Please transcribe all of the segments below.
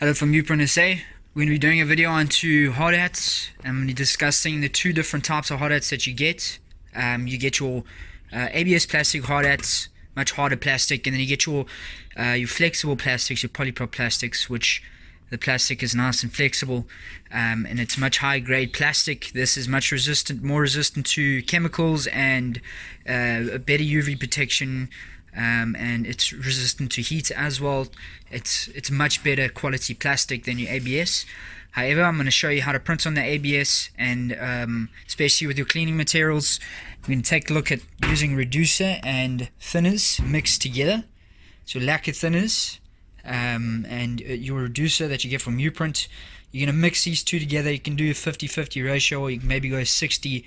Hello from Uprint SA. We're going to be doing a video on two hard hats. I'm going to be discussing the two different types of hard hats that you get. You get your ABS plastic hard hats, much harder plastic, and then you get your flexible plastics, your polyprop plastics, which the plastic is nice and flexible, and it's much higher grade plastic. This is much more resistant to chemicals and a better UV protection. And it's resistant to heat as well. It's much better quality plastic than your ABS. However, I'm going to show you how to print on the ABS, and especially with your cleaning materials. We're going to take a look at using reducer and thinners mixed together. So lacquer thinners and your reducer that you get from Uprint. You're going to mix these two together. You can do a 50-50 ratio, or you can maybe go 60-40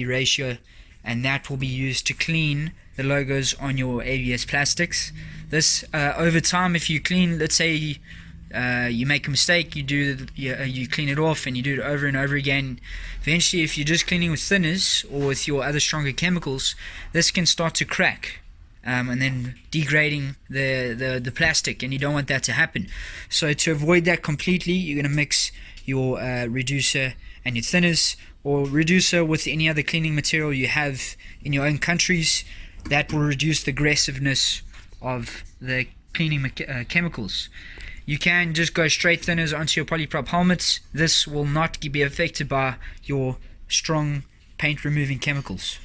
ratio, and that will be used to clean the logos on your ABS plastics. This over time, if you clean, let's say you make a mistake, you clean it off and you do it over and over again, eventually if you're just cleaning with thinners or with your other stronger chemicals, this can start to crack and then degrading the plastic, and you don't want that to happen. So to avoid that completely, you're going to mix your reducer and your thinners, or reducer with any other cleaning material you have in your own countries. That will reduce the aggressiveness of the cleaning chemicals. You can just go straight thinners onto your polyprop helmets. This will not be affected by your strong paint removing chemicals.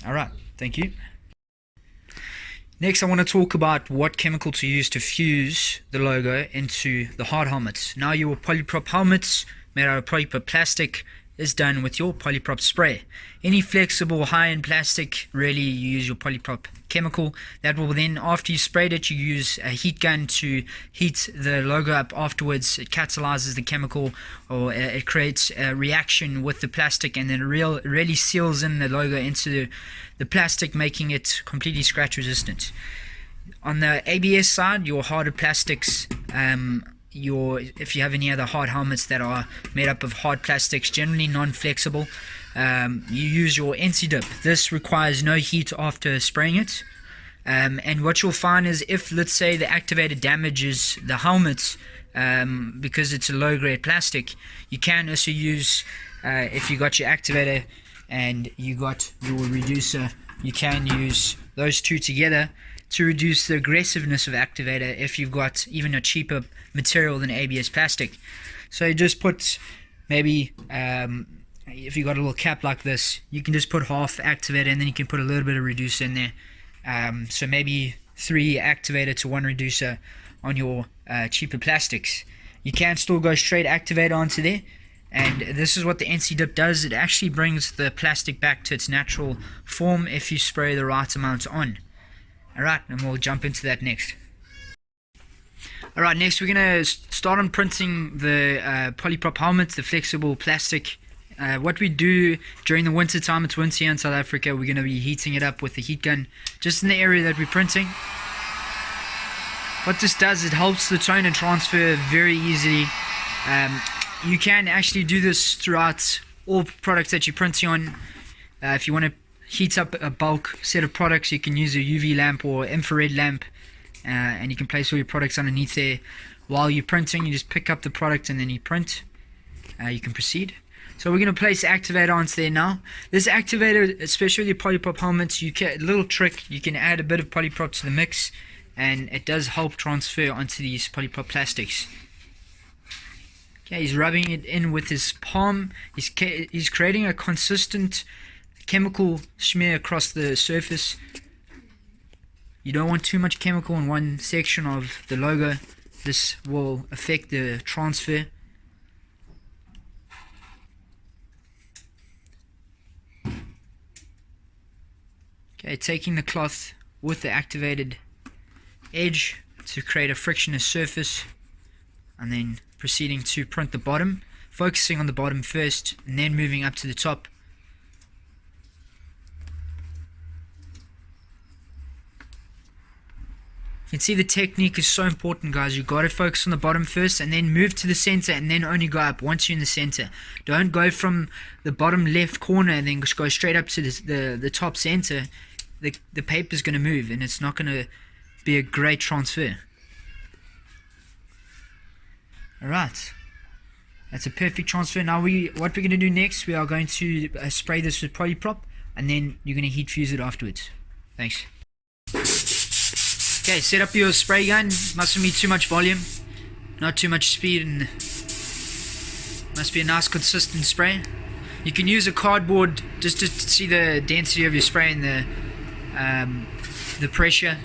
Alright, thank you. Next, I want to talk about what chemical to use to fuse the logo into the hard helmets. Now, your polyprop helmets made out of polyprop plastic is done with your polyprop spray. Any flexible high-end plastic, really, you use your polyprop chemical. That will then, after you sprayed it, you use a heat gun to heat the logo up afterwards. It catalyzes the chemical, or it creates a reaction with the plastic, and then really seals in the logo into the plastic, making it completely scratch resistant. On the ABS side, your harder plastics, if you have any other hard helmets that are made up of hard plastics, generally non-flexible, you use your NC-dip. This requires no heat after spraying it, and what you'll find is, if, let's say, the activator damages the helmet because it's a low-grade plastic, you can also use, if you got your activator and you got your reducer, you can use those two together to reduce the aggressiveness of activator if you've got even a cheaper material than ABS plastic. So you just put, maybe if you got a little cap like this, you can just put half activator, and then you can put a little bit of reducer in there. So maybe 3 activator to 1 reducer on your cheaper plastics. You can still go straight activator onto there, and this is what the NC-dip does. It actually brings the plastic back to its natural form if you spray the right amount on. Alright, and we'll jump into that next. Alright, next we're going to start on printing the polyprop helmet, the flexible plastic. What we do during the winter time, it's winter here in South Africa, we're going to be heating it up with the heat gun just in the area that we're printing. What this does, it helps the tone and transfer very easily. You can actually do this throughout all products that you're printing on. If you want to heat up a bulk set of products, you can use a UV lamp or infrared lamp, and you can place all your products underneath there. While you're printing, you just pick up the product and then you print. You can proceed. So we're going to place the activator onto there now. This activator, especially with your polyprop helmets, a little trick, you can add a bit of polyprop to the mix, and it does help transfer onto these polyprop plastics. Okay, he's rubbing it in with his palm. He's creating a consistent chemical smear across the surface. You don't want too much chemical in one section of the logo. This will affect the transfer. Okay, taking the cloth with the activated edge to create a frictionless surface, and then proceeding to print the bottom, focusing on the bottom first and then moving up to the top. You can see the technique is so important, guys. You've got to focus on the bottom first and then move to the center, and then only go up once you're in the center. Don't go from the bottom left corner and then just go straight up to the top center. The paper's going to move, and it's not going to be a great transfer. Alright, that's a perfect transfer. Now what we're going to do next, we are going to spray this with polyprop, and then you're going to heat fuse it afterwards. Thanks. Okay, set up your spray gun. Mustn't be too much volume, not too much speed, and must be a nice consistent spray. You can use a cardboard just to see the density of your spray and the pressure.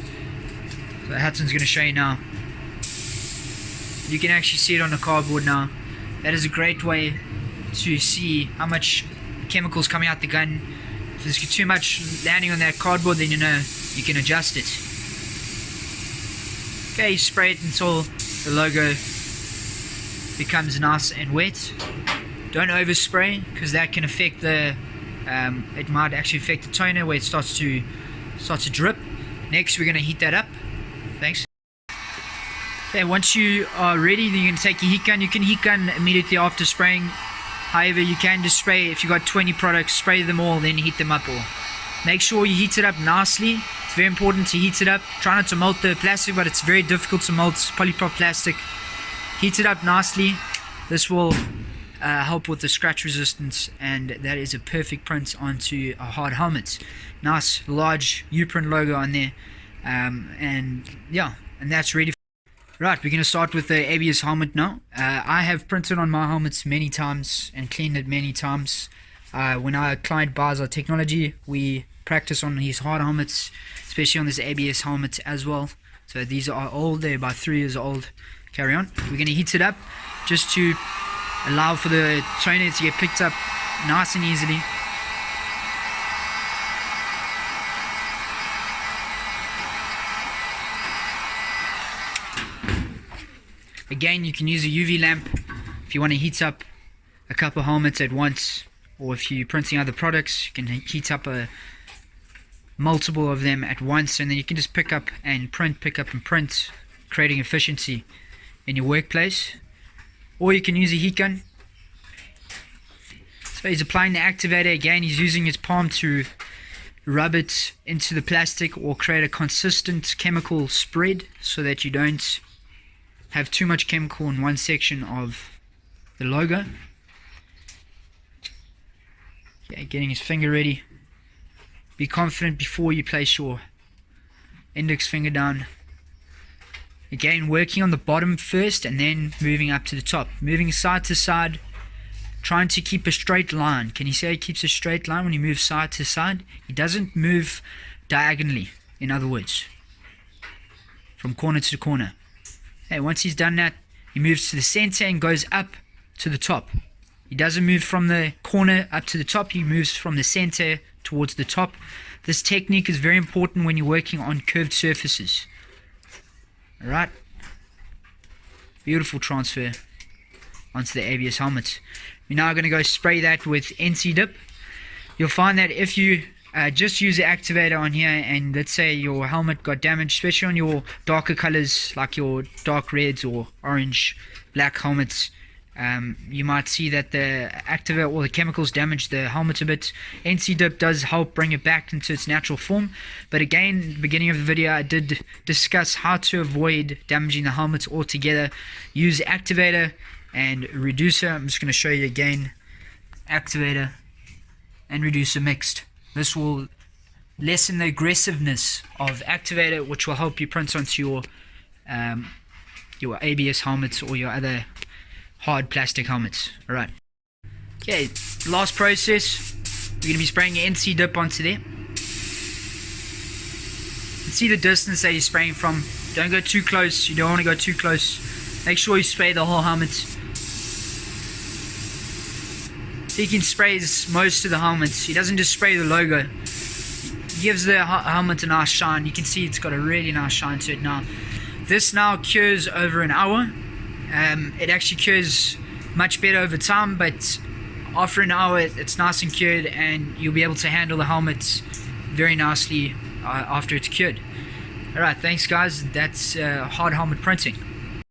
So Hudson's going to show you now. You can actually see it on the cardboard now. That is a great way to see how much chemicals coming out the gun. If there's too much landing on that cardboard, then you know you can adjust it. Okay, you spray it until the logo becomes nice and wet. Don't overspray, because that can affect the it might actually affect the toner where it starts to drip. Next, we're going to heat that up. Thanks. Okay, once you are ready, then you can take your heat gun. You can heat gun immediately after spraying. However, you can just spray, if you've got 20 products, spray them all, then heat them up all. Make sure you heat it up nicely. It's very important to heat it up. Try not to melt the plastic, but it's very difficult to melt polyprop plastic. Heat it up nicely. This will help with the scratch resistance, and that is a perfect print onto a hard helmet. Nice large U-print logo on there, and yeah, and that's ready. Right, we're going to start with the ABS helmet now. I have printed on my helmets many times and cleaned it many times. When our client buys our technology, we practice on his hard helmets, especially on this ABS helmet as well. So these are old, they're about 3 years old. Carry on. We're going to heat it up just to allow for the toner to get picked up nice and easily. Again, you can use a UV lamp if you want to heat up a couple of helmets at once, or if you're printing other products, you can heat up multiple of them at once, and then you can just pick up and print, creating efficiency in your workplace. Or you can use a heat gun. So he's applying the activator. Again, he's using his palm to rub it into the plastic or create a consistent chemical spread so that you don't have too much chemical in one section of the logo. Okay, getting his finger ready. Be confident before you place your index finger down. Again, working on the bottom first and then moving up to the top. Moving side to side, trying to keep a straight line. Can you say he keeps a straight line when he moves side to side? He doesn't move diagonally, in other words, from corner to corner. Okay, once he's done that, he moves to the center and goes up to the top. He doesn't move from the corner up to the top, he moves from the center towards the top. This technique is very important when you're working on curved surfaces. Alright, beautiful transfer onto the ABS helmet. We're now going to go spray that with NC dip. You'll find that if you just use the activator on here, and let's say your helmet got damaged, especially on your darker colors like your dark reds or orange black helmets, you might see that the activator or the chemicals damage the helmet a bit. NC dip does help bring it back into its natural form, but again, at the beginning of the video I did discuss how to avoid damaging the helmets altogether. Use activator and reducer. I'm just going to show you again. Activator and reducer mixed. This will lessen the aggressiveness of activator, which will help you print onto your ABS helmets or your other hard plastic helmets. Alright. Okay, last process. We're going to be spraying NC dip onto there. You see the distance that you're spraying from. Don't go too close. You don't want to go too close. Make sure you spray the whole helmet. He can spray most of the helmets. He doesn't just spray the logo. He gives the helmet a nice shine. You can see it's got a really nice shine to it now. This now cures over an hour. It actually cures much better over time, but after an hour it's nice and cured, and you'll be able to handle the helmet very nicely after it's cured. Alright, thanks guys. That's hard helmet printing.